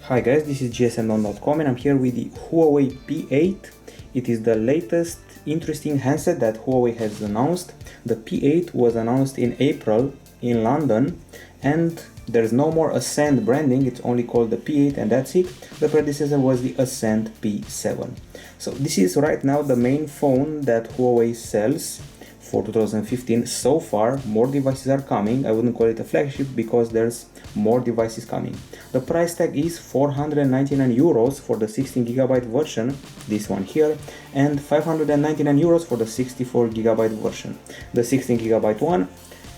Hi guys, this is gsmnon.com and I'm here with the Huawei P8. It is the latest interesting handset that Huawei has announced. The P8 was announced in April in London and there's no more Ascend branding, it's only called the P8 and that's it. The predecessor was the Ascend P7. So this is right now the main phone that Huawei sells for 2015 so far. More devices are coming. I wouldn't call it a flagship because there's more devices coming. The price tag is 499 euros for the 16GB version, this one here, and 599 euros for the 64GB version. The 16GB one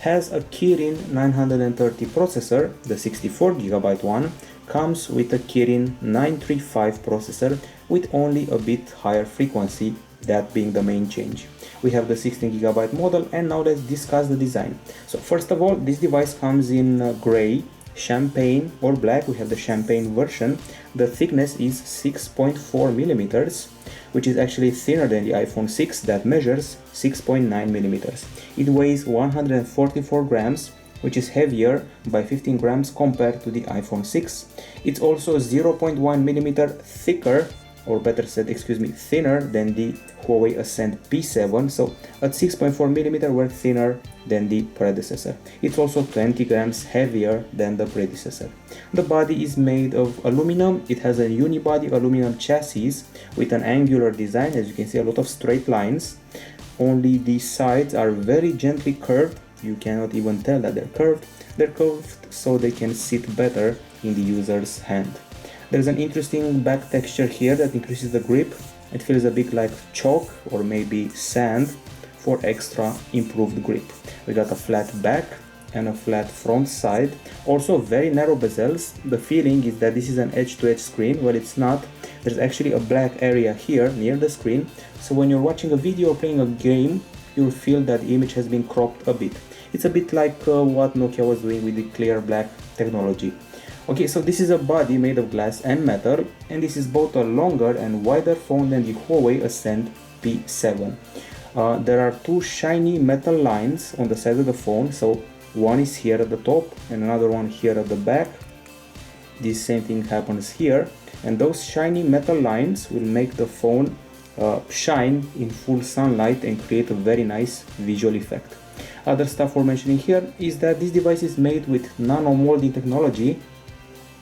has a Kirin 930 processor. The 64GB one comes with a Kirin 935 processor with only a bit higher frequency, that being the main change. We have the 16GB model, and now let's discuss the design. So first of all, this device comes in gray, champagne or black. We have the champagne version. The thickness is 6.4 millimeters, which is actually thinner than the iPhone 6 that measures 6.9 millimeters. It weighs 144 grams, which is heavier by 15 grams compared to the iPhone 6. It's also 0.1 millimeter thicker, or better said, thinner than the Huawei Ascend P7, so at 6.4 millimeter we're thinner than the predecessor. It's also 20 grams heavier than the predecessor. The body is made of aluminum. It has a unibody aluminum chassis with an angular design. As you can see, a lot of straight lines. Only the sides are very gently curved. You cannot even tell that they're curved. They're curved so they can sit better in the user's hand. There's an interesting back texture here that increases the grip. It feels a bit like chalk or maybe sand for extra improved grip. We got a flat back and a flat front side. Also very narrow bezels. The feeling is that this is an edge-to-edge screen. Well, it's not. There's actually a black area here near the screen. So when you're watching a video or playing a game, you'll feel that the image has been cropped a bit. It's a bit like what Nokia was doing with the clear black technology. Okay, so this is a body made of glass and metal, and this is both a longer and wider phone than the Huawei Ascend P7. There are two shiny metal lines on the side of the phone, so one is here at the top and another one here at the back. This same thing happens here, and those shiny metal lines will make the phone shine in full sunlight and create a very nice visual effect. Other stuff we're mentioning here is that this device is made with nano molding technology,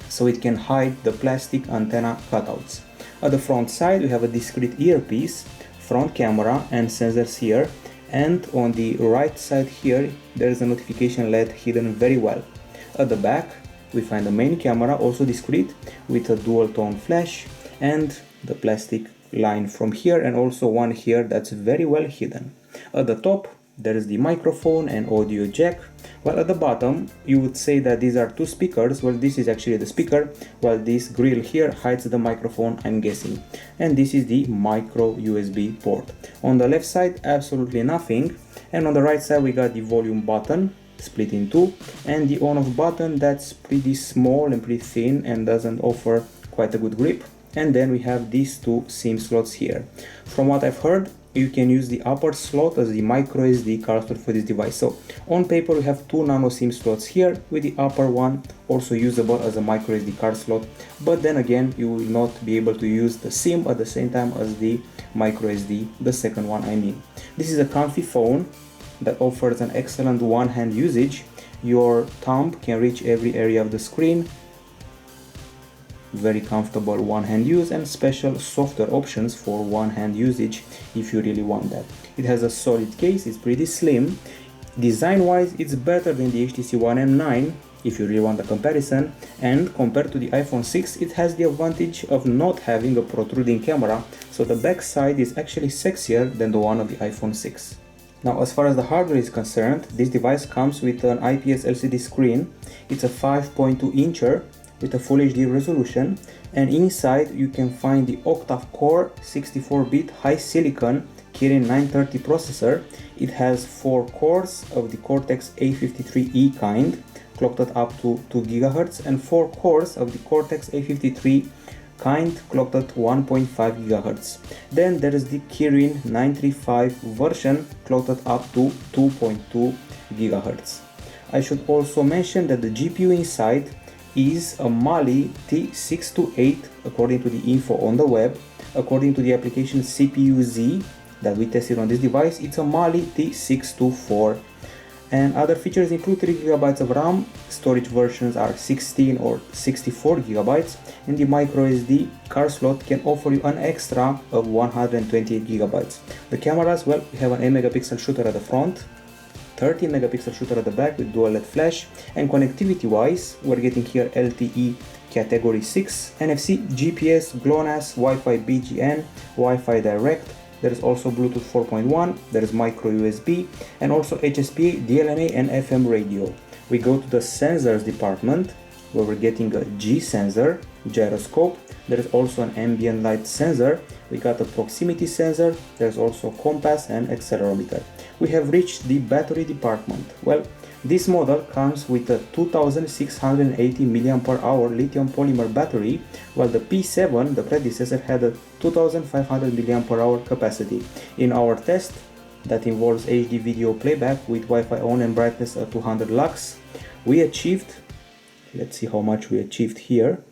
so it can hide the plastic antenna cutouts. At the front side we have a discrete earpiece, front camera and sensors here, and on the right side here there is a notification LED hidden very well. At the back we find the main camera, also discrete, with a dual tone flash and the plastic line from here, and also one here that's very well hidden. At the top there is the microphone and audio jack, while at the bottom you would say that these are two speakers. Well, this is actually the speaker, while this grill here hides the microphone, I'm guessing. And this is the micro USB port. On the left side absolutely nothing, and on the right side we got the volume button split in two, and the on off button that's pretty small and pretty thin and doesn't offer quite a good grip. And then we have these two SIM slots here. From what I've heard, you can use the upper slot as the micro SD card slot for this device. So on paper we have two nano SIM slots here, with the upper one also usable as a micro SD card slot, but then again you will not be able to use the SIM at the same time as the micro SD, the second one I mean. This is a comfy phone that offers an excellent one-hand usage. Your thumb can reach every area of the screen. Very comfortable one-hand use, and special software options for one-hand usage if you really want that. It has a solid case, it's pretty slim. Design-wise, it's better than the HTC One M9 if you really want a comparison, and compared to the iPhone 6, it has the advantage of not having a protruding camera, so the back side is actually sexier than the one of the iPhone 6. Now, as far as the hardware is concerned, this device comes with an IPS LCD screen. It's a 5.2 incher with a Full HD resolution, and inside you can find the octa-core 64-bit HiSilicon Kirin 930 processor. It has 4 cores of the Cortex A53E kind, clocked at up to 2 GHz, and 4 cores of the Cortex A53 kind, clocked at 1.5 GHz. Then there is the Kirin 935 version, clocked at up to 2.2 GHz. I should also mention that the GPU inside is a Mali T628 according to the info on the web. According to the application CPU-Z that we tested on this device, it's a Mali T624. And other features include 3GB of RAM, storage versions are 16 or 64GB, and the microSD card slot can offer you an extra of 128GB. The cameras, well, we have an 8 megapixel shooter at the front, 13 megapixel shooter at the back with dual LED flash, and connectivity wise, we're getting here LTE category 6, NFC, GPS, GLONASS, Wi-Fi BGN, Wi-Fi Direct. There is also Bluetooth 4.1, there is micro USB, and also HSPA, DLNA, and FM radio. We go to the sensors department, where we're getting a G sensor, gyroscope. There is also an ambient light sensor. We got a proximity sensor. There's also compass and accelerometer. We have reached the battery department. Well, this model comes with a 2680 mAh lithium polymer battery, while the P7, the predecessor, had a 2500 mAh capacity. In our test, that involves HD video playback with Wi-Fi on and brightness at 200 lux, we achieved, let's see how much we achieved here,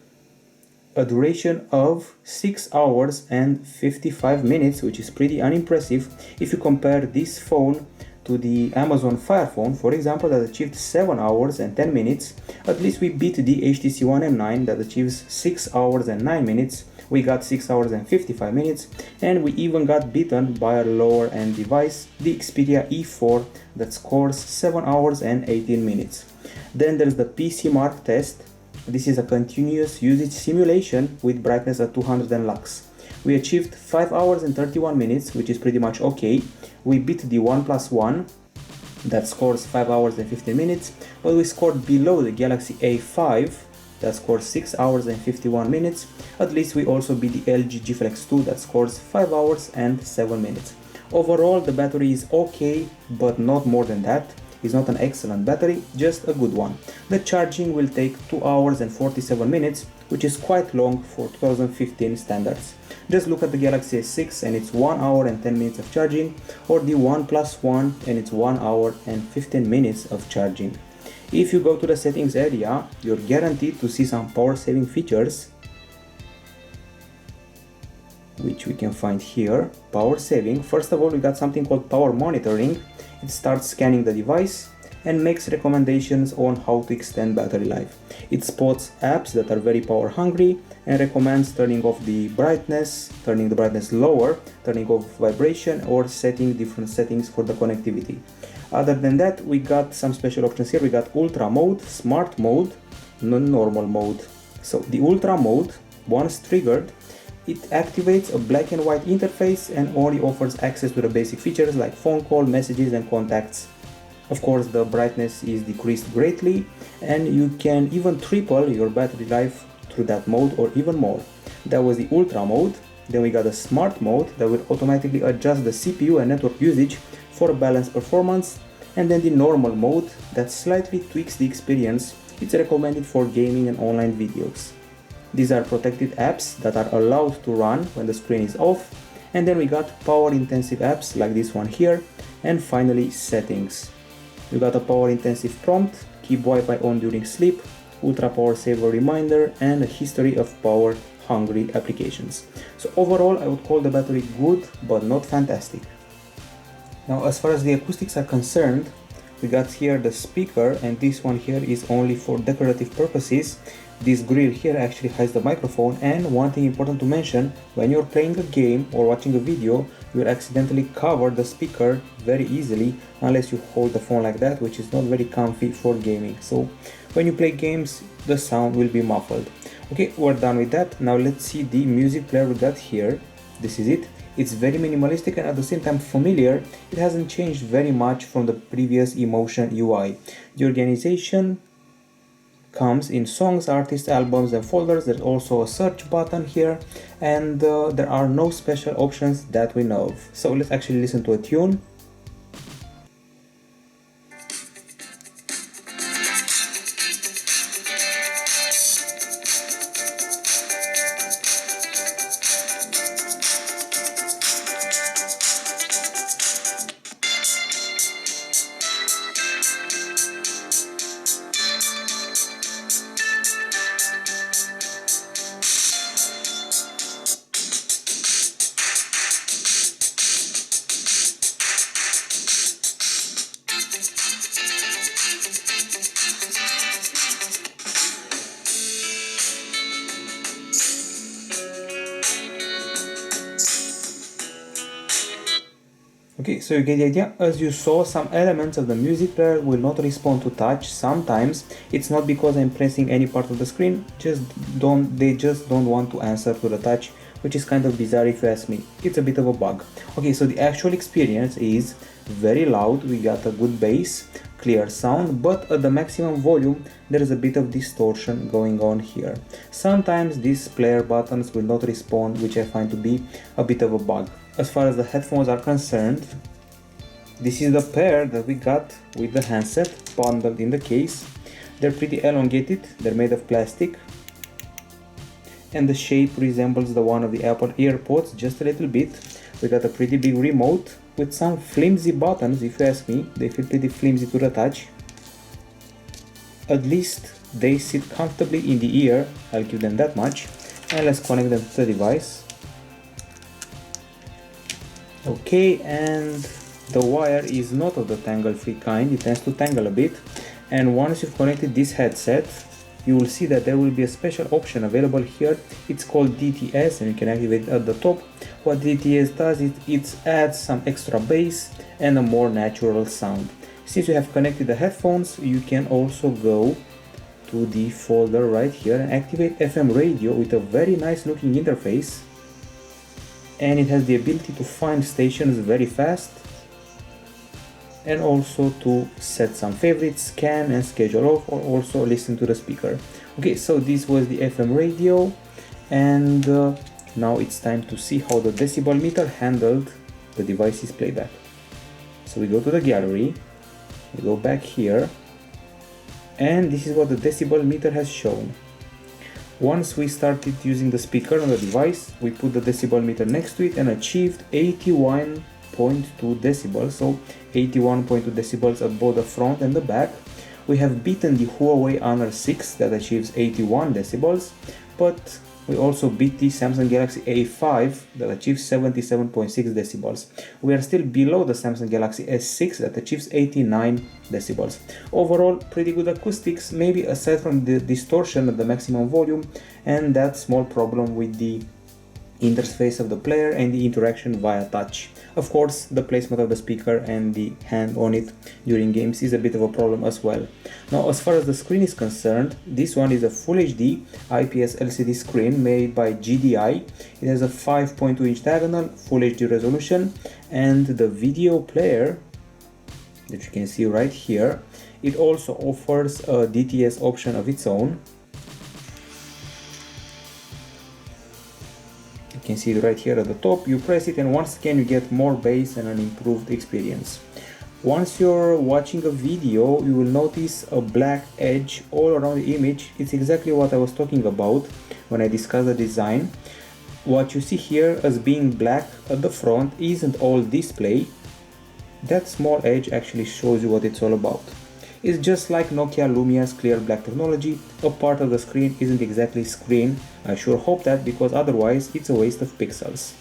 a duration of 6 hours and 55 minutes, which is pretty unimpressive if you compare this phone to the Amazon Fire Phone, for example, that achieved 7 hours and 10 minutes. At least we beat the HTC One M9 that achieves 6 hours and 9 minutes. We got 6 hours and 55 minutes, and we even got beaten by a lower end device, the Xperia E4, that scores 7 hours and 18 minutes. Then there's the PC Mark test. This is a continuous usage simulation with brightness at 200 lux. We achieved 5 hours and 31 minutes, which is pretty much okay. We beat the OnePlus One that scores 5 hours and 15 minutes, but we scored below the Galaxy A5 that scores 6 hours and 51 minutes. At least we also beat the LG G Flex 2 that scores 5 hours and 7 minutes. Overall, the battery is okay, but not more than that. It's not an excellent battery, just a good one. The charging will take 2 hours and 47 minutes, which is quite long for 2015 standards. Just look at the Galaxy S6 and it's 1 hour and 10 minutes of charging, or the OnePlus One and it's 1 hour and 15 minutes of charging. If you go to the settings area, you're guaranteed to see some power saving features, which we can find here. Power saving. First of all, we got something called power monitoring. It starts scanning the device and makes recommendations on how to extend battery life. It spots apps that are very power hungry and recommends turning off the brightness, turning the brightness lower, turning off vibration, or setting different settings for the connectivity. Other than that, we got some special options here. We got ultra mode, smart mode, normal mode. So the ultra mode, once triggered, it activates a black and white interface and only offers access to the basic features like phone call, messages, and contacts. Of course, the brightness is decreased greatly, and you can even triple your battery life through that mode or even more. That was the ultra mode. Then we got a smart mode that will automatically adjust the CPU and network usage for balanced performance, and then the normal mode that slightly tweaks the experience. It's recommended for gaming and online videos. These are protected apps that are allowed to run when the screen is off. And then we got power intensive apps like this one here, and finally settings. We got a power intensive prompt, keep Wi-Fi on during sleep, ultra power saver reminder, and a history of power hungry applications. So overall, I would call the battery good but not fantastic. Now, as far as the acoustics are concerned, we got here the speaker, and this one here is only for decorative purposes. This grill here actually has the microphone, and one thing important to mention, when you're playing a game or watching a video, you'll accidentally cover the speaker very easily unless you hold the phone like that, which is not very comfy for gaming. So when you play games, the sound will be muffled. Okay, we're done with that. Now let's see the music player we got here. This is it. It's very minimalistic and at the same time familiar. It hasn't changed very much from the previous Emotion UI. The organization comes in songs, artists, albums, and folders. There's also a search button here, and there are no special options that we know of. So let's actually listen to a tune. Okay, so you get the idea. As you saw, some elements of the music player will not respond to touch. Sometimes it's not because I'm pressing any part of the screen, they just don't want to answer to the touch, which is kind of bizarre if you ask me. It's a bit of a bug. Okay, so the actual experience is very loud. We got a good bass, clear sound, but at the maximum volume there is a bit of distortion going on here. Sometimes these player buttons will not respond, which I find to be a bit of a bug. As far as the headphones are concerned, this is the pair that we got with the handset bundled in the case. They're pretty elongated, they're made of plastic, and the shape resembles the one of the Apple AirPods just a little bit. We got a pretty big remote with some flimsy buttons. If you ask me, they feel pretty flimsy to the touch. At least they sit comfortably in the ear, I'll give them that much. And let's connect them to the device. Okay, and the wire is not of the tangle-free kind, it tends to tangle a bit. And once you've connected this headset, you will see that there will be a special option available here. It's called DTS, and you can activate it at the top. What DTS does is it adds some extra bass and a more natural sound. Since you have connected the headphones, you can also go to the folder right here and activate FM radio with a very nice looking interface. And it has the ability to find stations very fast, and also to set some favorites, scan and schedule off, or also listen to the speaker. Okay, so this was the FM radio, and now it's time to see how the decibel meter handled the device's playback. So we go to the gallery, we go back here, and this is what the decibel meter has shown. Once we started using the speaker on the device, we put the decibel meter next to it and achieved 81.2 decibels, so 81.2 decibels at both the front and the back. We have beaten the Huawei Honor 6 that achieves 81 decibels, but we also beat the Samsung Galaxy A5 that achieves 77.6 decibels. We are still below the Samsung Galaxy S6 that achieves 89 decibels. Overall, pretty good acoustics, maybe aside from the distortion at the maximum volume and that small problem with the interface of the player and the interaction via touch. Of course, the placement of the speaker and the hand on it during games is a bit of a problem as well. Now, as far as the screen is concerned, this one is a Full HD IPS LCD screen made by GDI. It has a 5.2 inch diagonal, Full HD resolution, and the video player that you can see right here, it also offers a DTS option of its own. You can see it right here at the top. You press it and once again you get more bass and an improved experience. Once you're watching a video, you will notice a black edge all around the image. It's exactly what I was talking about when I discussed the design. What you see here as being black at the front isn't all display. That small edge actually shows you what it's all about. It's just like Nokia Lumia's clear black technology. A part of the screen isn't exactly screen. I sure hope that, because otherwise it's a waste of pixels.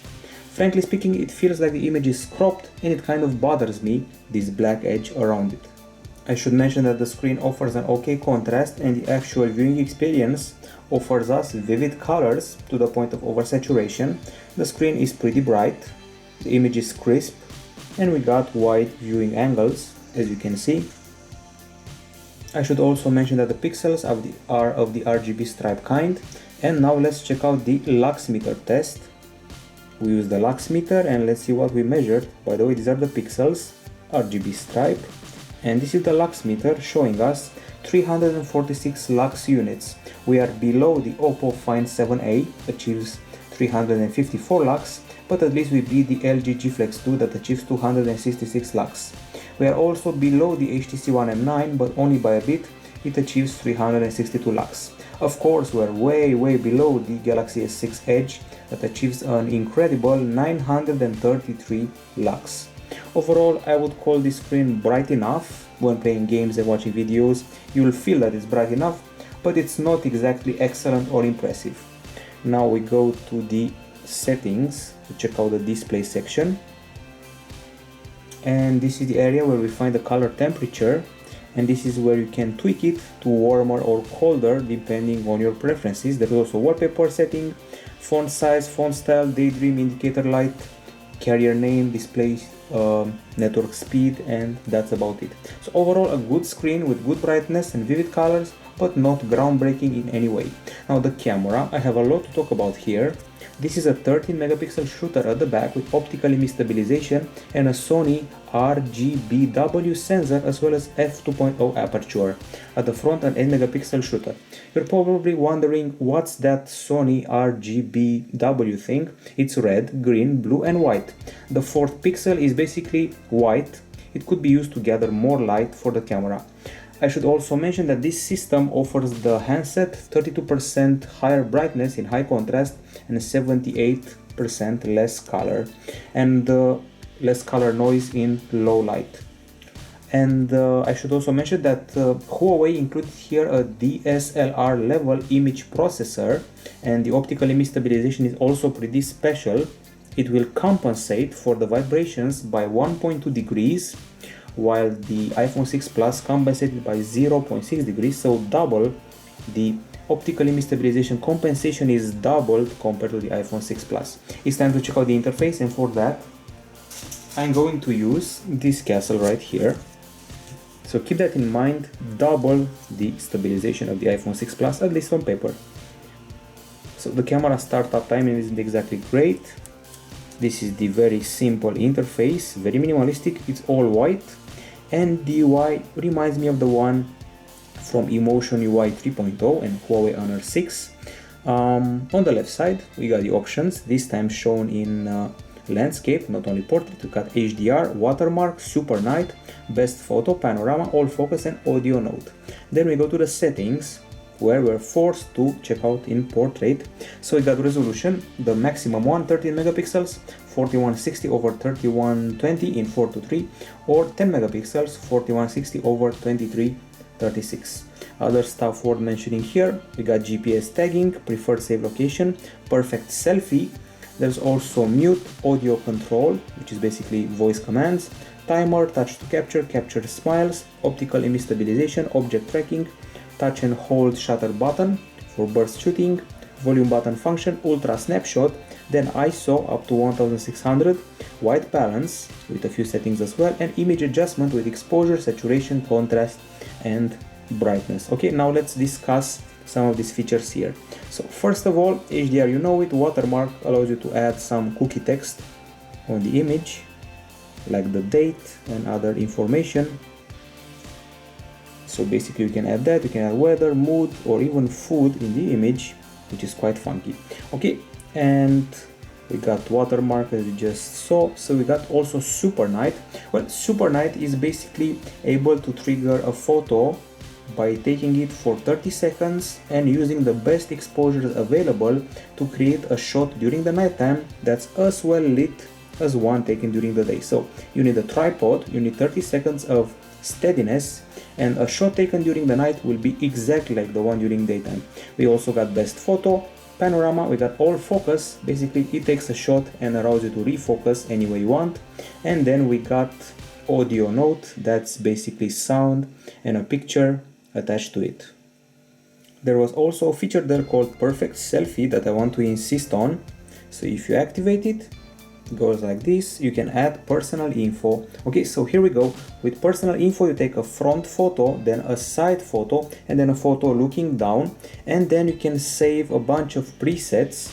Frankly speaking, it feels like the image is cropped and it kind of bothers me, this black edge around it. I should mention that the screen offers an okay contrast and the actual viewing experience offers us vivid colors to the point of oversaturation. The screen is pretty bright, the image is crisp, and we got wide viewing angles, as you can see. I should also mention that the pixels are of the RGB stripe kind. And now let's check out the lux meter test. We use the lux meter and let's see what we measured. By the way, these are the pixels, RGB stripe, and this is the lux meter showing us 346 lux units. We are below the Oppo Find 7a, achieves 354 lux, but at least we beat the LG G Flex 2 that achieves 266 lux. We are also below the HTC One M9, but only by a bit. It achieves 362 lux. Of course, we are way below the Galaxy S6 Edge that achieves an incredible 933 lux. Overall, I would call this screen bright enough. When playing games and watching videos, you will feel that it's bright enough, but it's not exactly excellent or impressive. Now we go to the settings to check out the display section. And this is the area where we find the color temperature, and this is where you can tweak it to warmer or colder depending on your preferences. There is also wallpaper setting, font size, font style, daydream, indicator light, carrier name, display network speed, and that's about it. So overall a good screen with good brightness and vivid colors, but not groundbreaking in any way. Now the camera, I have a lot to talk about here. This is a 13 megapixel shooter at the back with optical image stabilization and a Sony RGBW sensor as well as f2.0 aperture. At the front, an 8 megapixel shooter. You're probably wondering what's that Sony RGBW thing? It's red, green, blue and white. The fourth pixel is basically white. It could be used to gather more light for the camera. I should also mention that this system offers the handset 32% higher brightness in high contrast and 78% less color, and less color noise in low light. And I should also mention that Huawei included here a DSLR level image processor, and the optical image stabilization is also pretty special. It will compensate for the vibrations by 1.2 degrees, while the iPhone 6 Plus compensated by 0.6 degrees, so double. The optical image stabilization compensation is doubled compared to the iPhone 6 Plus. It's time to check out the interface, and for that I'm going to use this castle right here. So keep that in mind, double the stabilization of the iPhone 6 Plus, at least on paper. So the camera startup time isn't exactly great. This is the very simple interface, very minimalistic, it's all white, and the UI reminds me of the one from Emotion UI 3.0 and Huawei Honor 6. On the left side we got the options, this time shown in landscape, not only portrait. We got HDR, watermark, super night, best photo, panorama, all focus and audio note. Then we go to the settings, where we're forced to check out in portrait. So we got resolution, the maximum one, 13 megapixels, 4160 over 3120 in 4:3, or 10 megapixels, 4160 over 2336. Other stuff worth mentioning here, we got GPS tagging, preferred save location, perfect selfie. There's also mute, audio control, which is basically voice commands, timer, touch to capture, capture smiles, optical image stabilization, object tracking, touch and hold shutter button for burst shooting, volume button function, ultra snapshot, then ISO up to 1600, white balance with a few settings as well, and image adjustment with exposure, saturation, contrast and brightness. Okay, now let's discuss some of these features here. So first of all, HDR, you know it, watermark allows you to add some cookie text on the image, like the date and other information. So basically you can add that, you can add weather, mood, or even food in the image, which is quite funky. Okay, and we got watermark as we just saw. So we got also super night. Well, super night is basically able to trigger a photo by taking it for 30 seconds and using the best exposures available to create a shot during the nighttime that's as well lit as one taken during the day. So you need a tripod, you need 30 seconds of steadiness, and a shot taken during the night will be exactly like the one during daytime. We also got best photo, panorama, we got all focus, basically it takes a shot and allows you to refocus any way you want. And then we got audio note, that's basically sound and a picture attached to it. There was also a feature there called perfect selfie that I want to insist on. So if you activate it, it goes like this. You can add personal info. Okay, so here we go. With personal info you take a front photo, then a side photo, and then a photo looking down, and then you can save a bunch of presets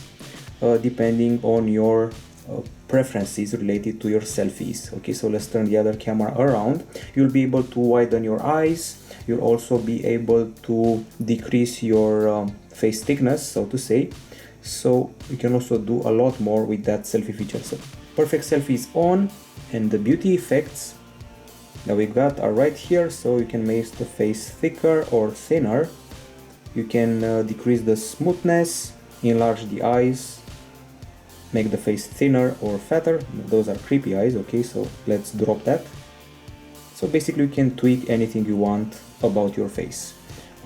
depending on your preferences related to your selfies. Okay, so let's turn the other camera around. You'll be able to widen your eyes. You'll also be able to decrease your face thickness, so to say. So you can also do a lot more with that selfie feature. So perfect selfie is on, and the beauty effects that we got are right here. So you can make the face thicker or thinner. You can decrease the smoothness, enlarge the eyes, make the face thinner or fatter. Those are creepy eyes. Okay, so let's drop that. So basically you can tweak anything you want about your face.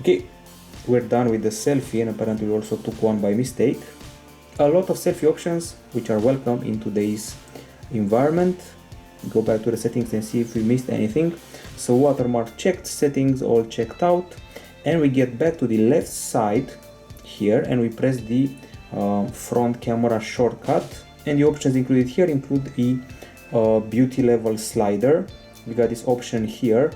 Okay, we're done with the selfie, and apparently we also took one by mistake. A lot of selfie options which are welcome in today's environment. Go back to the settings and see if we missed anything. So watermark checked, settings all checked out, and we get back to the left side here and we press the front camera shortcut And the options included here include a beauty level slider. We got this option here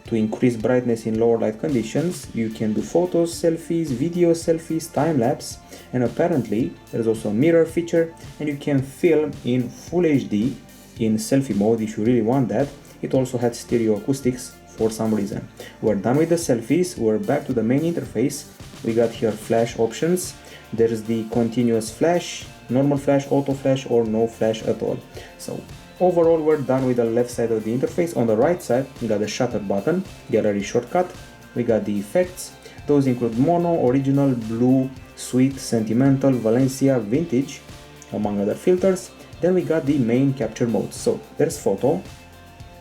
to increase brightness in lower light conditions. You can do photos, selfies, video selfies, time-lapse, and apparently there's also a mirror feature, and you can film in full HD in selfie mode if you really want that. It also had stereo acoustics for some reason. We're done with the selfies, we're back to the main interface. We got here flash options. There's the continuous flash, normal flash, auto flash, or no flash at all. So overall, we're done with the left side of the interface. On the right side, we got the shutter button, gallery shortcut. We got the effects. Those include mono, original, blue, sweet, sentimental, Valencia, vintage, among other filters. Then we got the main capture modes. So there's photo,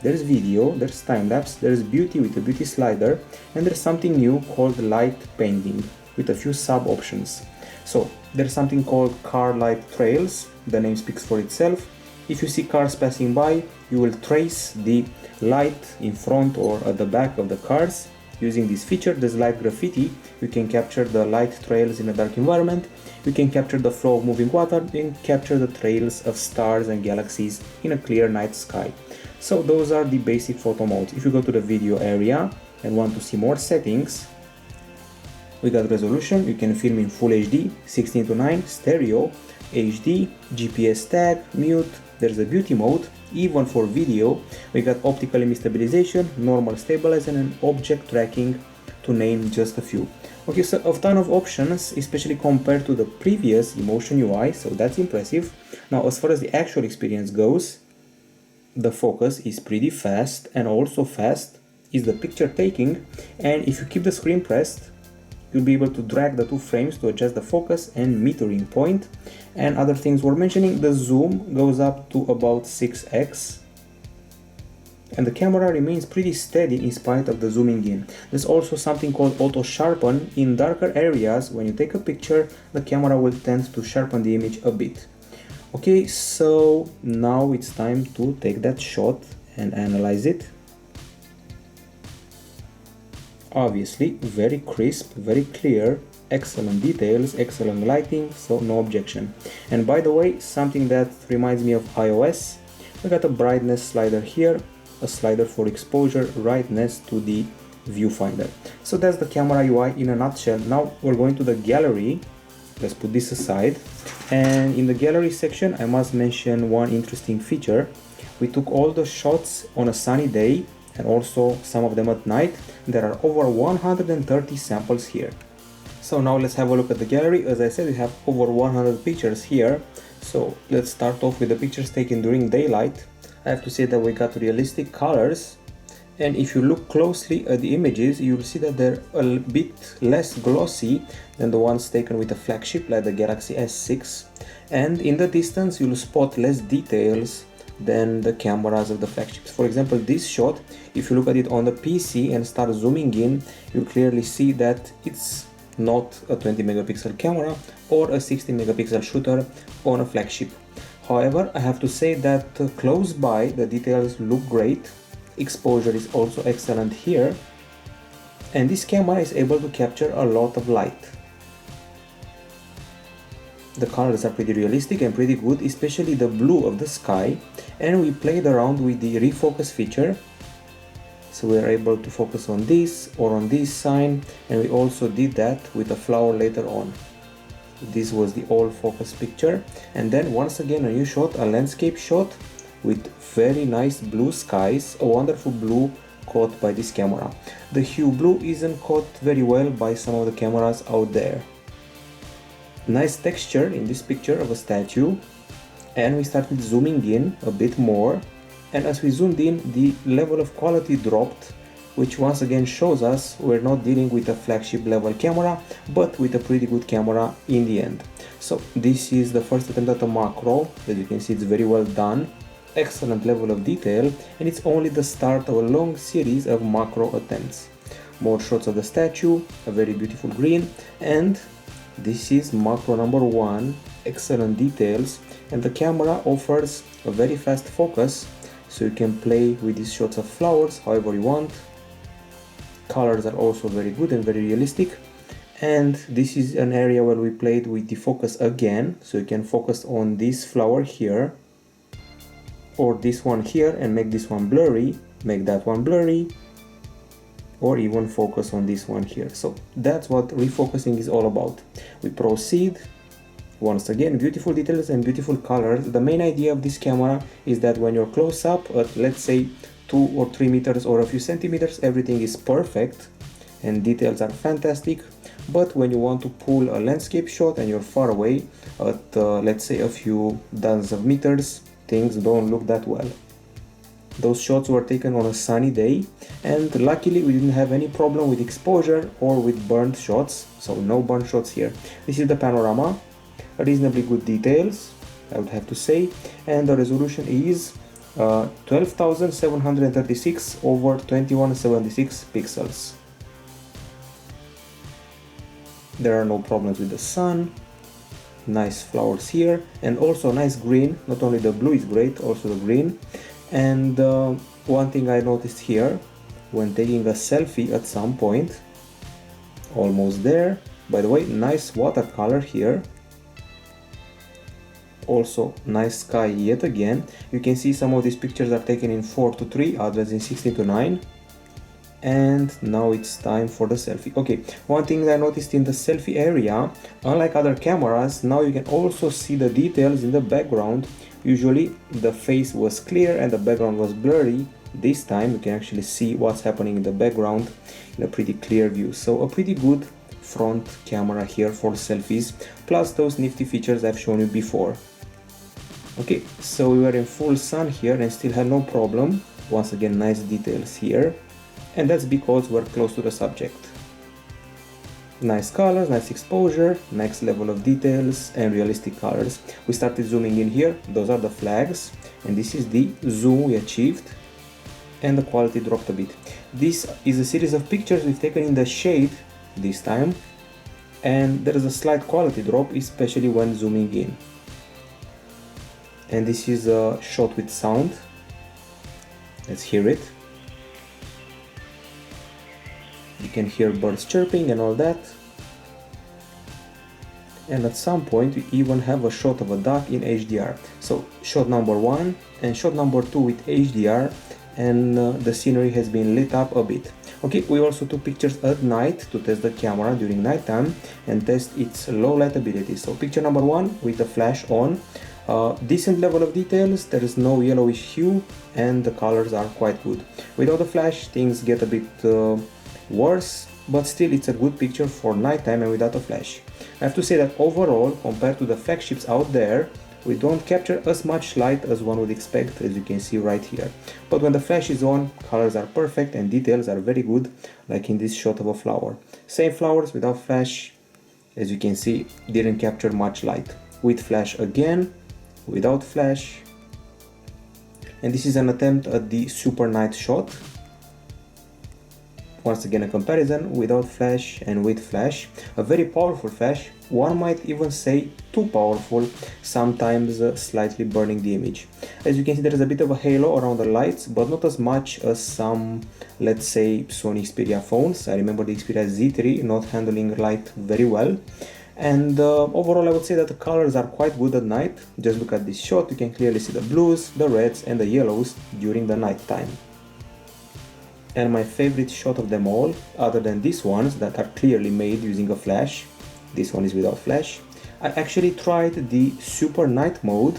there's video, there's time-lapse, there's beauty with a beauty slider, and there's something new called light painting with a few sub-options. So there's something called car light trails. The name speaks for itself. If you see cars passing by, you will trace the light in front or at the back of the cars. Using this feature, there's light graffiti. You can capture the light trails in a dark environment. You can capture the flow of moving water and capture the trails of stars and galaxies in a clear night sky. So those are the basic photo modes. If you go to the video area and want to see more settings, we got resolution. You can film in full HD, 16:9, stereo, HD, GPS tag, mute. There's a beauty mode, even for video. We got optical image stabilization, normal stabilization, and object tracking, to name just a few. Okay, so a ton of options, especially compared to the previous Emotion UI, so that's impressive. Now, as far as the actual experience goes, the focus is pretty fast, and also fast is the picture taking. And if you keep the screen pressed, you'll be able to drag the two frames to adjust the focus and metering point. And other things we're mentioning, the zoom goes up to about 6x. And the camera remains pretty steady in spite of the zooming in. There's also something called auto sharpen. In darker areas, when you take a picture, the camera will tend to sharpen the image a bit. Okay, so now it's time to take that shot and analyze it. Obviously, very crisp, very clear, excellent details, excellent lighting, so no objection. And by the way, something that reminds me of iOS, we got a brightness slider here, a slider for exposure right next to the viewfinder. So that's the camera UI in a nutshell. Now we're going to the gallery. Let's put this aside. And in the gallery section, I must mention one interesting feature. We took all the shots on a sunny day and also some of them at night. There are over 130 samples here. So now let's have a look at the gallery. As I said, we have over 100 pictures here. So let's start off with the pictures taken during daylight. I have to say that we got realistic colors. And if you look closely at the images, you'll see that they're a bit less glossy than the ones taken with a flagship like the Galaxy S6. And in the distance, you'll spot less details than the cameras of the flagships. For example, this shot, if you look at it on the PC and start zooming in, you clearly see that it's not a 20 megapixel camera or a 16 megapixel shooter on a flagship. However, I have to say that close by the details look great. Exposure is also excellent here, and this camera is able to capture a lot of light. The colors are pretty realistic and pretty good, especially the blue of the sky. And we played around with the refocus feature, so we are able to focus on this or on this sign, and we also did that with a flower later on. This was the all focus picture, and then once again a new shot, a landscape shot with very nice blue skies, a wonderful blue caught by this camera. The hue blue isn't caught very well by some of the cameras out there. Nice texture in this picture of a statue, and we started zooming in a bit more, and as we zoomed in, the level of quality dropped, which once again shows us we're not dealing with a flagship level camera, but with a pretty good camera in the end. So this is the first attempt at a macro. As you can see, it's very well done, excellent level of detail, and it's only the start of a long series of macro attempts. More shots of the statue, a very beautiful green, and this is macro number 1, excellent details, and the camera offers a very fast focus, so you can play with these shots of flowers however you want. Colors are also very good and very realistic, And this is an area where we played with the focus again, so you can focus on this flower here or this one here and make this one blurry, make that one blurry, or even focus on this one here. So that's what refocusing is all about. We proceed. Once again, beautiful details and beautiful colors. The main idea of this camera is that when you're close up at, let's say, 2 or 3 meters or a few centimeters, everything is perfect and details are fantastic. But when you want to pull a landscape shot and you're far away at, let's say, a few dozens of meters, things don't look that well. Those shots were taken on a sunny day, and luckily we didn't have any problem with exposure or with burnt shots, so no burnt shots here. This is the panorama, reasonably good details, I would have to say, and the resolution is 12,736 over 2176 pixels. There are no problems with the sun, nice flowers here, and also nice green. Not only the blue is great, also the green. And one thing I noticed here, when taking a selfie at some point, almost there, by the way, nice watercolor here, also nice sky yet again. You can see some of these pictures are taken in 4:3, others in 16:9. And now it's time for the selfie. Okay, one thing that I noticed in the selfie area, unlike other cameras, now you can also see the details in the background. Usually the face was clear and the background was blurry. This time you can actually see what's happening in the background in a pretty clear view. So a pretty good front camera here for selfies, plus those nifty features I've shown you before. Okay, so we were in full sun here and still had no problem. Once again, nice details here. And that's because we're close to the subject. Nice colors, nice exposure, next level of details and realistic colors. We started zooming in here, those are the flags, and this is the zoom we achieved, and the quality dropped a bit. This is a series of pictures we've taken in the shade this time, and there is a slight quality drop, especially when zooming in. And this is a shot with sound. Let's hear it. You can hear birds chirping and all that. And at some point we even have a shot of a duck in HDR. So shot number 1 and shot number 2 with HDR, and the scenery has been lit up a bit. Okay, we also took pictures at night to test the camera during nighttime and test its low light ability. So picture number 1 with the flash on. Decent level of details, there is no yellowish hue and the colors are quite good. Without the flash things get a bit worse, but still it's a good picture for nighttime and without a flash. I have to say that overall, compared to the flagships out there, we don't capture as much light as one would expect, as you can see right here. But when the flash is on, colors are perfect and details are very good, like in this shot of a flower. Same flowers without flash, as you can see, didn't capture much light. With flash again, without flash. And this is an attempt at the super night shot. Once again a comparison without flash and with flash. A very powerful flash, one might even say too powerful, sometimes slightly burning the image. As you can see, there is a bit of a halo around the lights, but not as much as some, let's say, Sony Xperia phones. I remember the Xperia Z3 not handling light very well. And overall I would say that the colors are quite good at night. Just look at this shot, you can clearly see the blues, the reds and the yellows during the night time. And my favorite shot of them all, other than these ones that are clearly made using a flash, this one is without flash, I actually tried the super night mode,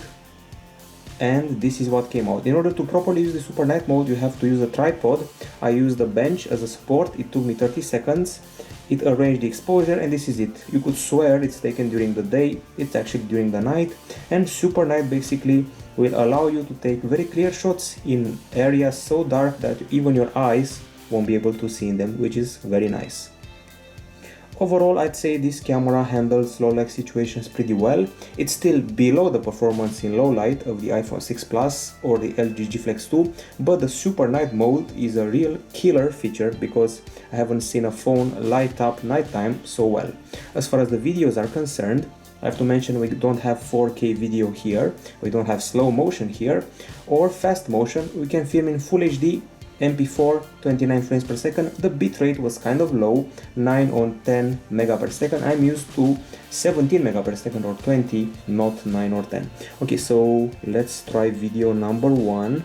and this is what came out. In order to properly use the super night mode, you have to use a tripod. I used a bench as a support, it took me 30 seconds, it arranged the exposure, and this is it. You could swear it's taken during the day, it's actually during the night, and super night basically will allow you to take very clear shots in areas so dark that even your eyes won't be able to see in them, which is very nice. Overall, I'd say this camera handles low light situations pretty well. It's still below the performance in low light of the iPhone 6 Plus or the LG G Flex 2, but the super night mode is a real killer feature because I haven't seen a phone light up nighttime so well. As far as the videos are concerned, I have to mention we don't have 4K video here, we don't have slow motion here, or fast motion. We can film in Full HD MP4 29 frames per second. The bitrate was kind of low, 9 on 10 mega per second. I'm used to 17 mega per second or 20, not 9 or 10. Okay, so let's try video number 1.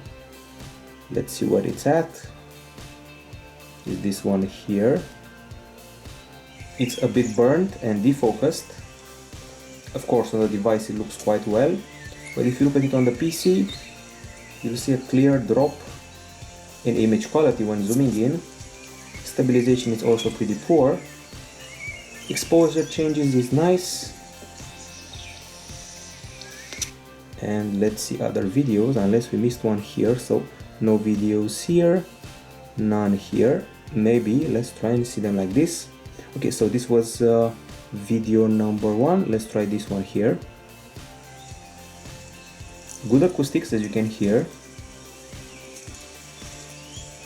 Let's see where it's at. Is this one here? It's a bit burnt and defocused. Of course, on the device it looks quite well, but if you look at it on the PC, you'll see a clear drop in image quality when zooming in. Stabilization is also pretty poor. Exposure changes is nice. And let's see other videos, unless we missed one here. So no videos here, none here. Maybe let's try and see them like this. Okay, so this was video number 1. Let's try this one here. Good acoustics, as you can hear.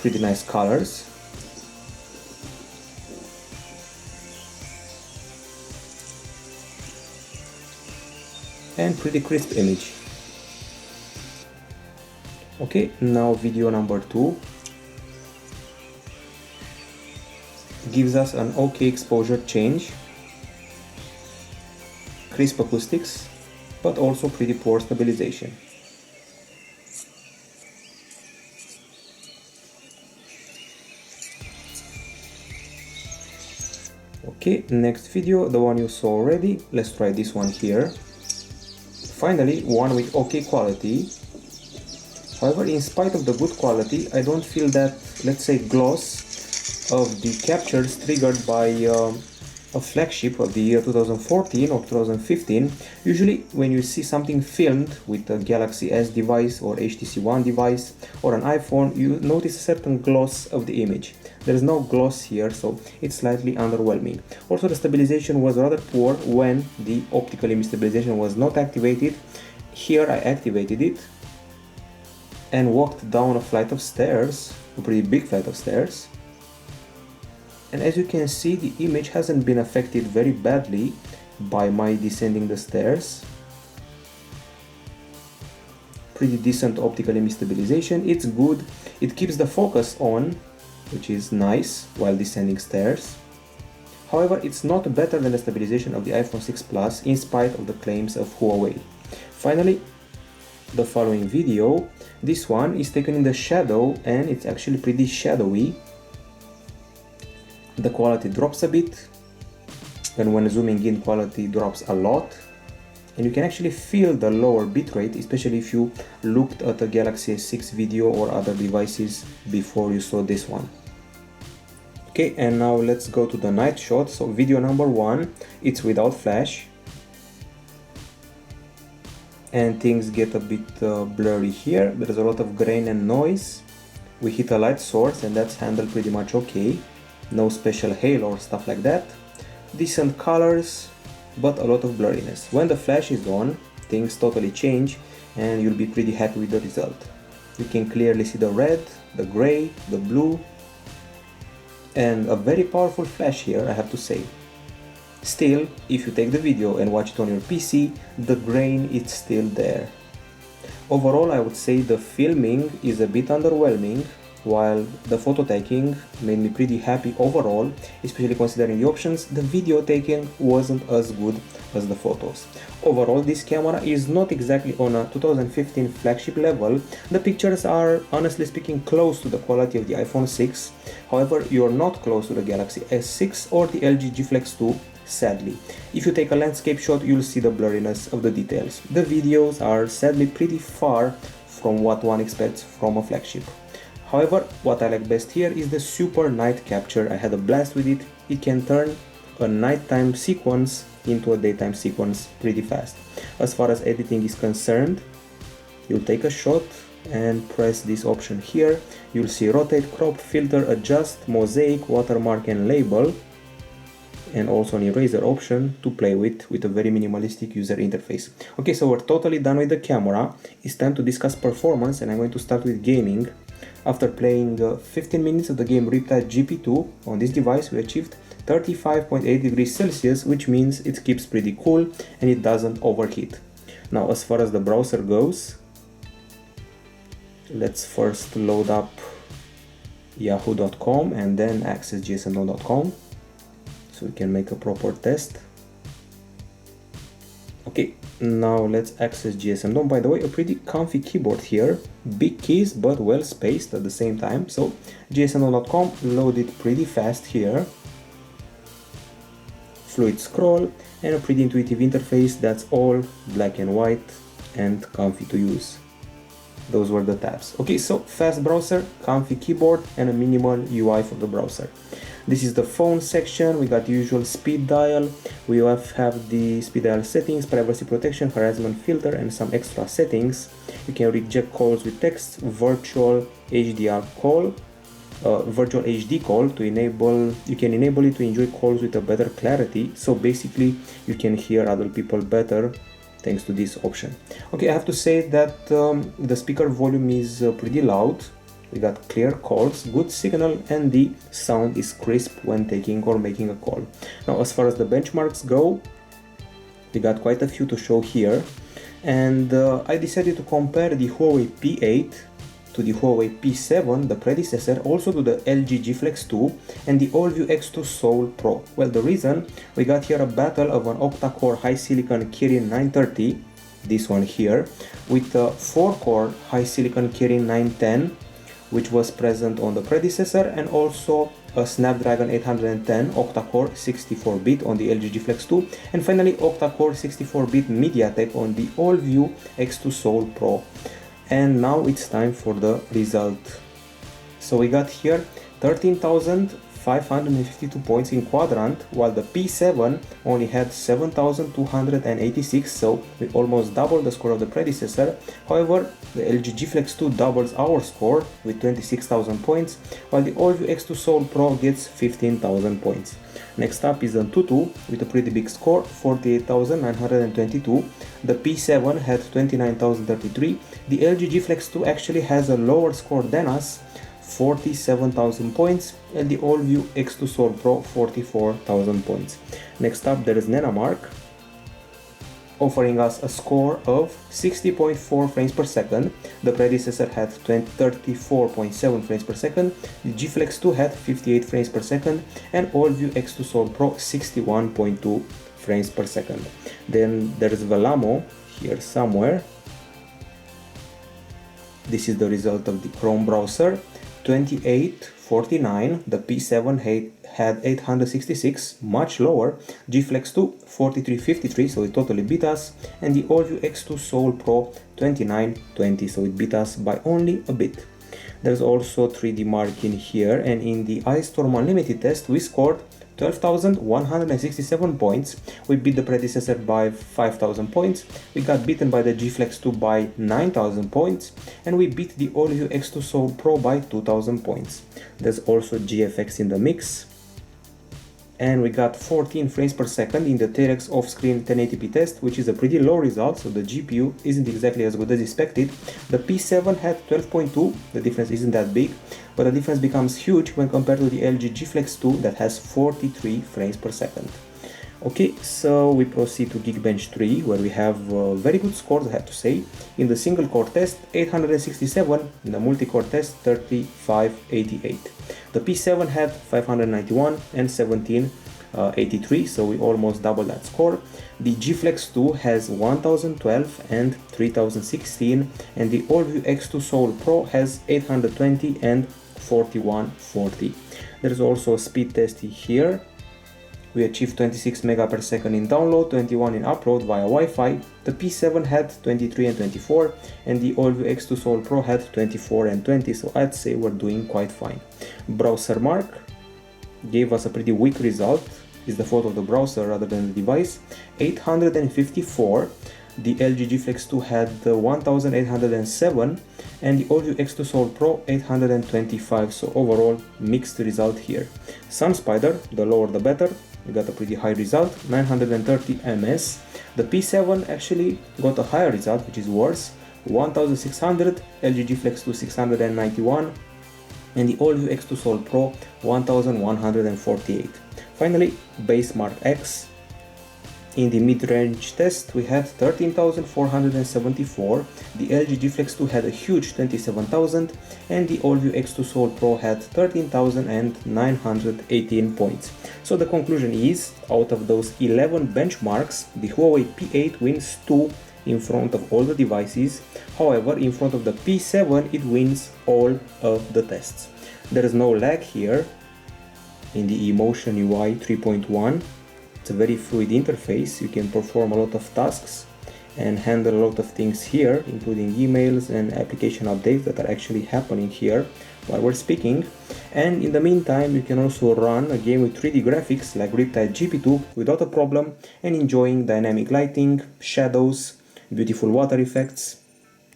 Pretty nice colors. And pretty crisp image. Okay, now video number 2 gives us an okay exposure change, crisp acoustics, but also pretty poor stabilization. Okay, next video, the one you saw already. Let's try this one here. Finally, one with okay quality. However, in spite of the good quality, I don't feel that, let's say, gloss of the captures triggered by a flagship of the year 2014 or 2015. Usually when you see something filmed with a Galaxy S device or HTC One device or an iPhone, you notice a certain gloss of the image. There is no gloss here, so it's slightly underwhelming. Also, the stabilization was rather poor when the optical image stabilization was not activated. Here I activated it and walked down a flight of stairs, a pretty big flight of stairs. And as you can see, the image hasn't been affected very badly by my descending the stairs. Pretty decent optical image stabilization. It's good. It keeps the focus on, which is nice, while descending stairs. However, it's not better than the stabilization of the iPhone 6 Plus in spite of the claims of Huawei. Finally, the following video. This one is taken in the shadow and it's actually pretty shadowy. The quality drops a bit, and when zooming in, quality drops a lot. And you can actually feel the lower bitrate, especially if you looked at a Galaxy S6 video or other devices before you saw this one. Okay, and now let's go to the night shot. So video number 1, it's without flash. And things get a bit blurry here. There's a lot of grain and noise. We hit a light source and that's handled pretty much okay. No special halo or stuff like that. Decent colors, but a lot of blurriness. When the flash is on, things totally change and you'll be pretty happy with the result. You can clearly see the red, the gray, the blue, and a very powerful flash here, I have to say. Still, if you take the video and watch it on your PC, the grain is still there. Overall, I would say the filming is a bit underwhelming, while the photo taking made me pretty happy overall, especially considering the options. The video taking wasn't as good as the photos. Overall, this camera is not exactly on a 2015 flagship level. The pictures are, honestly speaking, close to the quality of the iPhone 6. However, you're not close to the Galaxy S6 or the LG G Flex 2, sadly. If you take a landscape shot, you'll see the blurriness of the details. The videos are sadly pretty far from what one expects from a flagship. However, what I like best here is the super night capture. I had a blast with it. It can turn a nighttime sequence into a daytime sequence pretty fast. As far as editing is concerned, you'll take a shot and press this option here. You'll see rotate, crop, filter, adjust, mosaic, watermark and label, and also an eraser option to play with a very minimalistic user interface. Okay, so we're totally done with the camera. It's time to discuss performance, and I'm going to start with gaming. After playing 15 minutes of the game Riptide GP2 on this device, we achieved 35.8 degrees Celsius, which means it keeps pretty cool and it doesn't overheat. Now, as far as the browser goes, let's first load up yahoo.com and then access gsmdome.com so we can make a proper test. Okay, now let's access GSM Dome. By the way, a pretty comfy keyboard here, big keys but well spaced at the same time. So gsmdome.com loaded pretty fast here, fluid scroll and a pretty intuitive interface that's all black and white and comfy to use. Those were the tabs. Okay, so fast browser, comfy keyboard and a minimal UI for the browser. This is the phone section. We got the usual speed dial. We have the speed dial settings, privacy protection, harassment filter and some extra settings. You can reject calls with text, virtual HDR call, virtual HD call to enable, you can enable it to enjoy calls with a better clarity. So basically you can hear other people better thanks to this option. Okay, I have to say that the speaker volume is pretty loud. We got clear calls, good signal, and the sound is crisp when taking or making a call. Now, as far as the benchmarks go, we got quite a few to show here. And I decided to compare the Huawei P8 to the Huawei P7, the predecessor, also to the LG G Flex 2 and the AllView X2 Soul Pro. Well, the reason, we got here a battle of an octa-core HiSilicon Kirin 930, this one here, with a 4-core HiSilicon Kirin 910, which was present on the predecessor, and also a Snapdragon 810 octa-core 64-bit on the LG G Flex 2, and finally octa-core 64-bit MediaTek on the AllView X2 Soul Pro. And now it's time for the result. So we got here 13,552 points in quadrant, while the P7 only had 7,286, so we almost doubled the score of the predecessor. However, the LG G Flex 2 doubles our score with 26,000 points, while the AllView X2 Soul Pro gets 15,000 points. Next up is the Antutu with a pretty big score, 48,922. The P7 had 29,033. The LG G Flex 2 actually has a lower score than us, 47,000 points, and the AllView X2 Soul Pro 44,000 points. Next up there is Nenamark, offering us a score of 60.4 frames per second. The predecessor had 34.7 frames per second, the G Flex 2 had 58 frames per second, and AllView X2 Soul Pro 61.2 frames per second. Then there is Velamo here somewhere. This is the result of the Chrome browser, 2849, the P7 had 866, much lower, G Flex 2 4353, so it totally beat us, and the AllView X2 Soul Pro 2920, so it beat us by only a bit. There's also 3D Mark in here, and in the iStorm Unlimited test we scored 12,167 points. We beat the predecessor by 5,000 points. We got beaten by the G Flex 2 by 9,000 points, and we beat the AllView X2 Soul Pro by 2,000 points. There's also GFX in the mix, and we got 14 frames per second in the Terex off-screen 1080p test, which is a pretty low result, so the GPU isn't exactly as good as expected. The P7 had 12.2, the difference isn't that big, but the difference becomes huge when compared to the LG G Flex 2 that has 43 frames per second. Okay, so we proceed to Geekbench 3, where we have very good scores, I have to say. In the single core test, 867, in the multi-core test, 3588. The P7 had 591 and 1783, so we almost doubled that score. The G Flex 2 has 1012 and 3016, and the AllView X2 Soul Pro has 820 and 4140. There's also a speed test here. We achieved 26 Mbps in download, 21 in upload via Wi-Fi. The P7 had 23 and 24, and the AllView X2 Soul Pro had 24 and 20, so I'd say we're doing quite fine. Browser Mark gave us a pretty weak result. Is the photo of the browser rather than the device. 854. The LG G Flex 2 had 1807, and the AllView X2 Soul Pro 825, so overall mixed result here. SunSpider, the lower the better, we got a pretty high result, 930 ms. The P7 actually got a higher result, which is worse, 1600, LG G Flex 2 691, and the AllView X2 Soul Pro 1148. Finally, Basemark X In the mid-range test we had 13,474, the LG G Flex 2 had a huge 27,000, and the AllView X2 Soul Pro had 13,918 points. So the conclusion is, out of those 11 benchmarks, the Huawei P8 wins 2 in front of all the devices. However, in front of the P7 it wins all of the tests. There is no lag here in the Emotion UI 3.1. It's a very fluid interface. You can perform a lot of tasks and handle a lot of things here, including emails and application updates that are actually happening here while we're speaking. And in the meantime, you can also run a game with 3D graphics like Riptide GP2 without a problem, and enjoying dynamic lighting, shadows, beautiful water effects,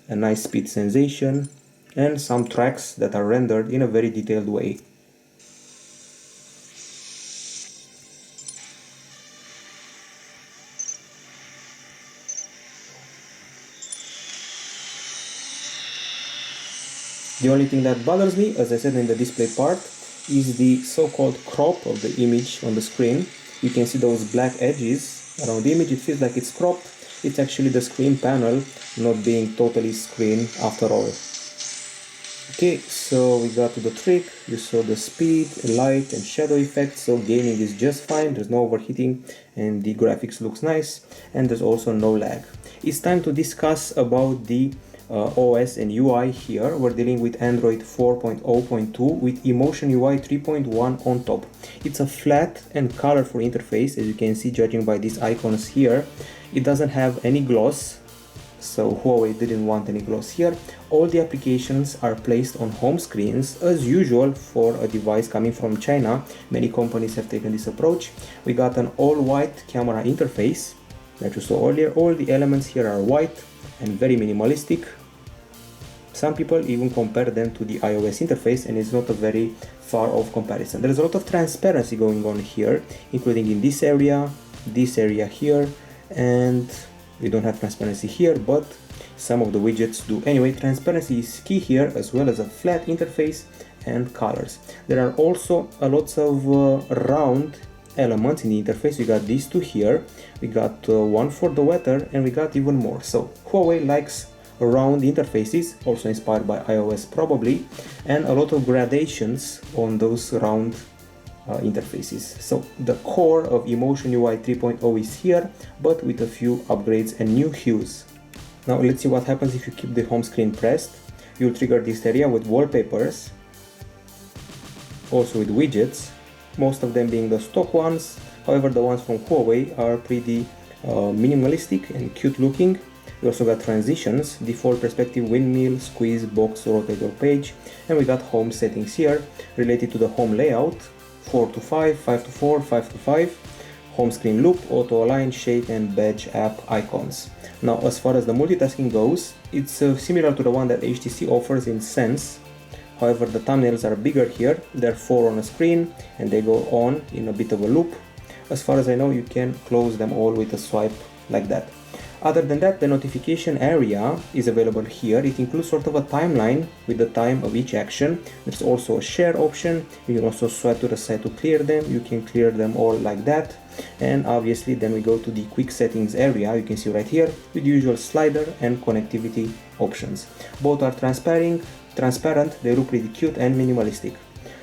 a nice speed sensation, and some tracks that are rendered in a very detailed way. The only thing that bothers me, as I said in the display part, is the so-called crop of the image on the screen. You can see those black edges around the image. It feels like it's cropped. It's actually the screen panel not being totally screen after all. Okay, so we got to the trick. You saw the speed, light and shadow effects, so gaming is just fine. There's no overheating and the graphics looks nice, and there's also no lag. It's time to discuss about the OS and UI here. We're dealing with Android 4.0.2 with Emotion UI 3.1 on top. It's a flat and colorful interface, as you can see judging by these icons here. It doesn't have any gloss, so Huawei didn't want any gloss here. All the applications are placed on home screens as usual for a device coming from China. Many companies have taken this approach. We got an all-white camera interface that you saw earlier. All the elements here are white and very minimalistic. Some people even compare them to the iOS interface, and it's not a very far off comparison. There's a lot of transparency going on here, including in this area here, and we don't have transparency here, but some of the widgets do. Anyway, transparency is key here, as well as a flat interface and colors. There are also a lots of round elements in the interface. We got these two here, we got one for the weather, and we got even more. So Huawei likes round interfaces, also inspired by iOS probably, and a lot of gradations on those round interfaces. So the core of Emotion UI 3.0 is here, but with a few upgrades and new hues. Now let's see what happens if you keep the home screen pressed. You'll trigger this area with wallpapers, also with widgets, most of them being the stock ones. However, the ones from Huawei are pretty minimalistic and cute looking. We also got transitions, default perspective, windmill, squeeze, box, rotate or page, and we got home settings here related to the home layout, 4 to 5, 5 to 4, 5 to 5, home screen loop, auto align, shake and badge app icons. Now as far as the multitasking goes, it's similar to the one that HTC offers in Sense. However, the thumbnails are bigger here. There are 4 on a screen and they go on in a bit of a loop. As far as I know, you can close them all with a swipe like that. Other than that, the notification area is available here. It includes sort of a timeline with the time of each action. There's also a share option. You can also swipe to the side to clear them. You can clear them all like that. And obviously then we go to the quick settings area. You can see right here with the usual slider and connectivity options. Both are transparent, they look pretty cute and minimalistic.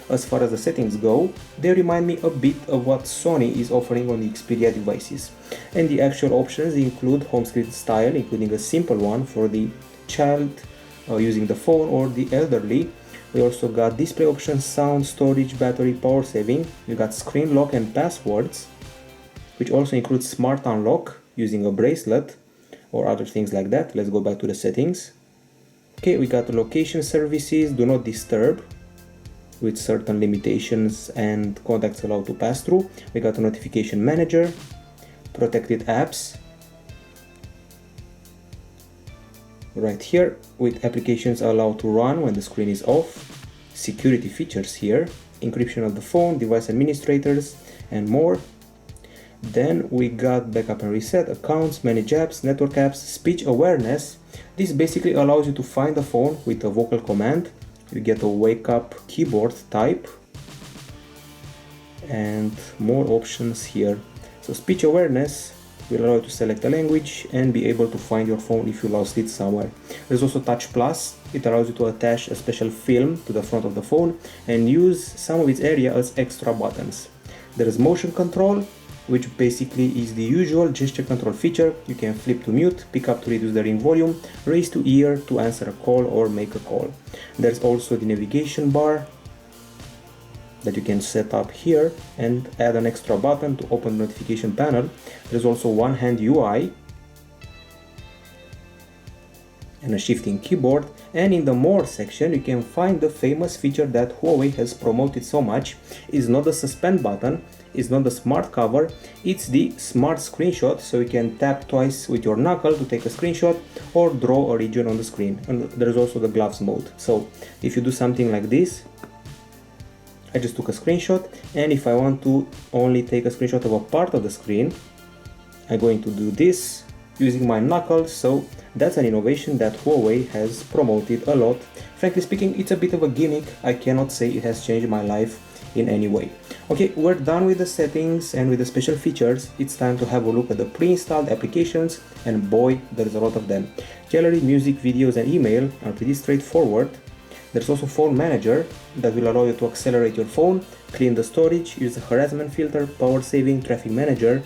As far as the settings go, they remind me a bit of what Sony is offering on the Xperia devices. And the actual options include home screen style, including a simple one for the child using the phone or the elderly. We also got display options, sound, storage, battery, power saving. We got screen lock and passwords, which also includes smart unlock using a bracelet or other things like that. Let's go back to the settings. Okay, we got the location services, do not disturb, with certain limitations and contacts allowed to pass through. We got a notification manager, protected apps right here, with applications allowed to run when the screen is off, security features here, encryption of the phone, device administrators and more. Then we got backup and reset, accounts, manage apps, network apps, speech awareness. This basically allows you to find the phone with a vocal command. You get a wake up keyboard type and more options here. So speech awareness will allow you to select a language and be able to find your phone if you lost it somewhere. There's also Touch Plus. It allows you to attach a special film to the front of the phone and use some of its area as extra buttons. There is Motion Control, which basically is the usual gesture control feature. You can flip to mute, pick up to reduce the ring volume, raise to ear to answer a call or make a call. There's also the navigation bar that you can set up here and add an extra button to open the notification panel. There's also one hand UI and a shifting keyboard, and in the more section you can find the famous feature that Huawei has promoted so much. It's not the suspend button, it's not the smart cover, it's the smart screenshot, so you can tap twice with your knuckle to take a screenshot or draw a region on the screen. And there's also the gloves mode, so if you do something like this, I just took a screenshot, and if I want to only take a screenshot of a part of the screen, I'm going to do this using my knuckles. So that's an innovation that Huawei has promoted a lot. Frankly speaking, it's a bit of a gimmick. I cannot say it has changed my life in any way. Okay, we're done with the settings and with the special features. It's time to have a look at the pre-installed applications, and boy, there's a lot of them. Gallery, music, videos and email are pretty straightforward. There's also Phone Manager that will allow you to accelerate your phone, clean the storage, use the harassment filter, power saving, traffic manager,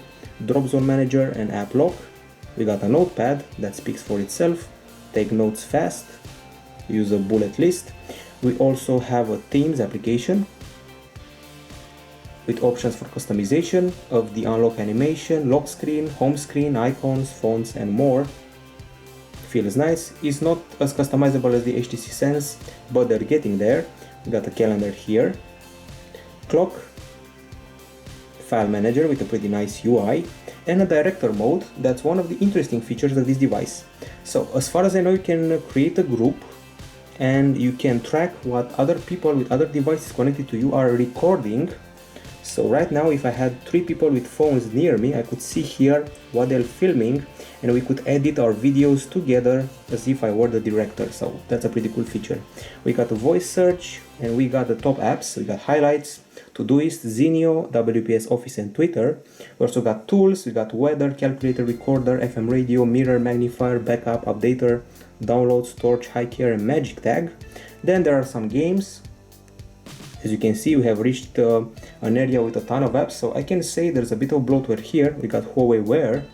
drop zone manager and app lock. We got a notepad that speaks for itself, take notes fast, use a bullet list. We also have a Themes application with options for customization of the unlock animation, lock screen, home screen, icons, fonts and more. Feels nice. It's not as customizable as the HTC Sense, but they're getting there. We got a calendar here, clock, file manager with a pretty nice UI, and a director mode. That's one of the interesting features of this device. So as far as I know, you can create a group and you can track what other people with other devices connected to you are recording. So right now, if I had 3 people with phones near me, I could see here what they're filming, and we could edit our videos together as if I were the director. So that's a pretty cool feature. We got a voice search, and we got the top apps. We got Highlights, Todoist, Zenio, WPS Office and Twitter. We also got tools. We got weather, calculator, recorder, FM radio, mirror, magnifier, backup, updater, downloads, torch, high care and magic tag. Then there are some games. As you can see, we have reached an area with a ton of apps, so I can say there's a bit of bloatware here. We got Huawei Wear,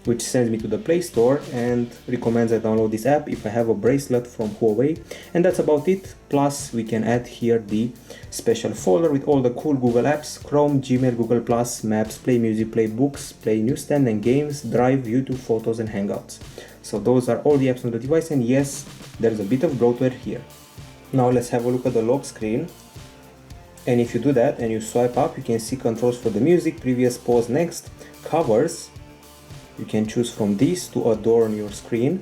which sends me to the Play Store and recommends I download this app if I have a bracelet from Huawei, and that's about it. Plus we can add here the special folder with all the cool Google apps: Chrome, Gmail, Google+, Maps, Play Music, Play Books, Play Newsstand and Games, Drive, YouTube, Photos and Hangouts. So those are all the apps on the device, and yes, there's a bit of bloatware here. Now let's have a look at the lock screen. And if you do that and you swipe up, you can see controls for the music, previous, pause, next, covers. You can choose from these to adorn your screen.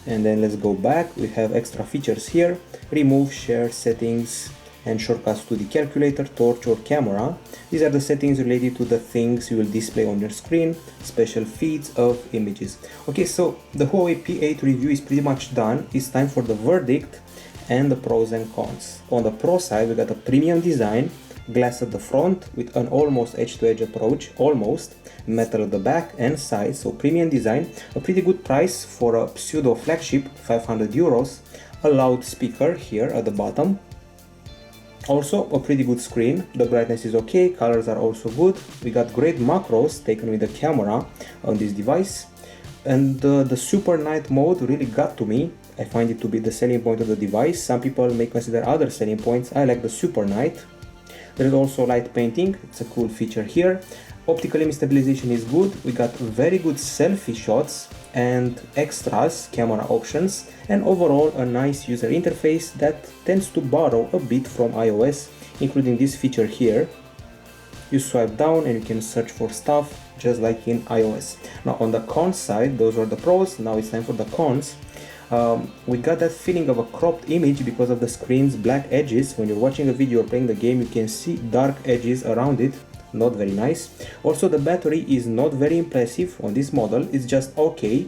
And then let's go back. We have extra features here: remove, share, settings, and shortcuts to the calculator, torch or camera. These are the settings related to the things you will display on your screen, special feeds of images. Okay, so the Huawei P8 review is pretty much done. It's time for the verdict and the pros and cons. On the pro side, we got a premium design, glass at the front with an almost edge-to-edge approach, almost, metal at the back and side, so premium design, a pretty good price for a pseudo flagship, 500 euros, a loudspeaker here at the bottom. Also a pretty good screen, the brightness is okay, colors are also good. We got great macros taken with the camera on this device, and the super night mode really got to me. I find it to be the selling point of the device. Some people may consider other selling points. I like the super night. There is also light painting, it's a cool feature here. Optical image stabilization is good. We got very good selfie shots and extras, camera options, and overall a nice user interface that tends to borrow a bit from iOS, including this feature here. You swipe down and you can search for stuff just like in iOS. Now on the cons side, those are the pros. Now it's time for the cons. We got that feeling of a cropped image because of the screen's black edges. When you're watching a video or playing the game, you can see dark edges around it. Not very nice. Also, the battery is not very impressive on this model. It's just okay.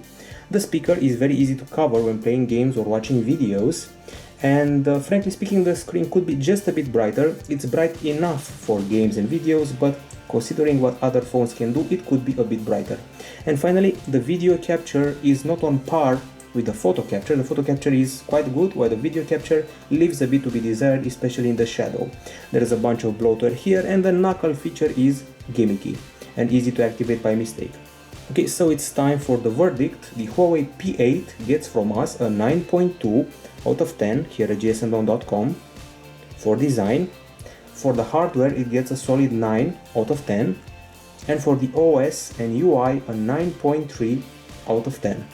The speaker is very easy to cover when playing games or watching videos. And frankly speaking, the screen could be just a bit brighter. It's bright enough for games and videos, but considering what other phones can do, it could be a bit brighter. And finally, the video capture is not on par with the photo capture. The photo capture is quite good, while the video capture leaves a bit to be desired, especially in the shadow. There is a bunch of bloatware here, and the knuckle feature is gimmicky and easy to activate by mistake. Okay, so it's time for the verdict. The Huawei P8 gets from us a 9.2 out of 10 here at gsmdown.com for design. For the hardware, it gets a solid 9 out of 10. And for the OS and UI, a 9.3 out of 10.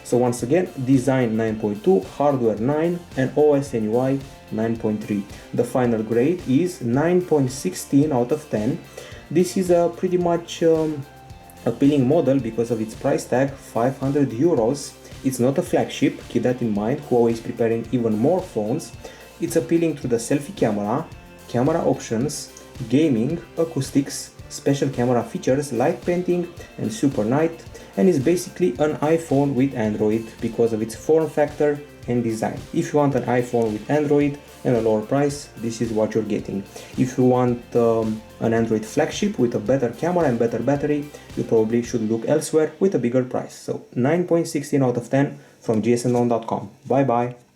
So once again, design 9.2, hardware 9, and OS and UI 9.3. The final grade is 9.16 out of 10. This is a pretty much appealing model because of its price tag, 500 euros. It's not a flagship, keep that in mind. Huawei is preparing even more phones. It's appealing to the selfie camera, camera options, gaming, acoustics, special camera features, light painting, and super night, and is basically an iPhone with Android because of its form factor and design. If you want an iPhone with Android and a lower price, this is what you're getting. If you want an Android flagship with a better camera and better battery, you probably should look elsewhere with a bigger price. So 9.16 out of 10 from gsmdown.com. Bye bye.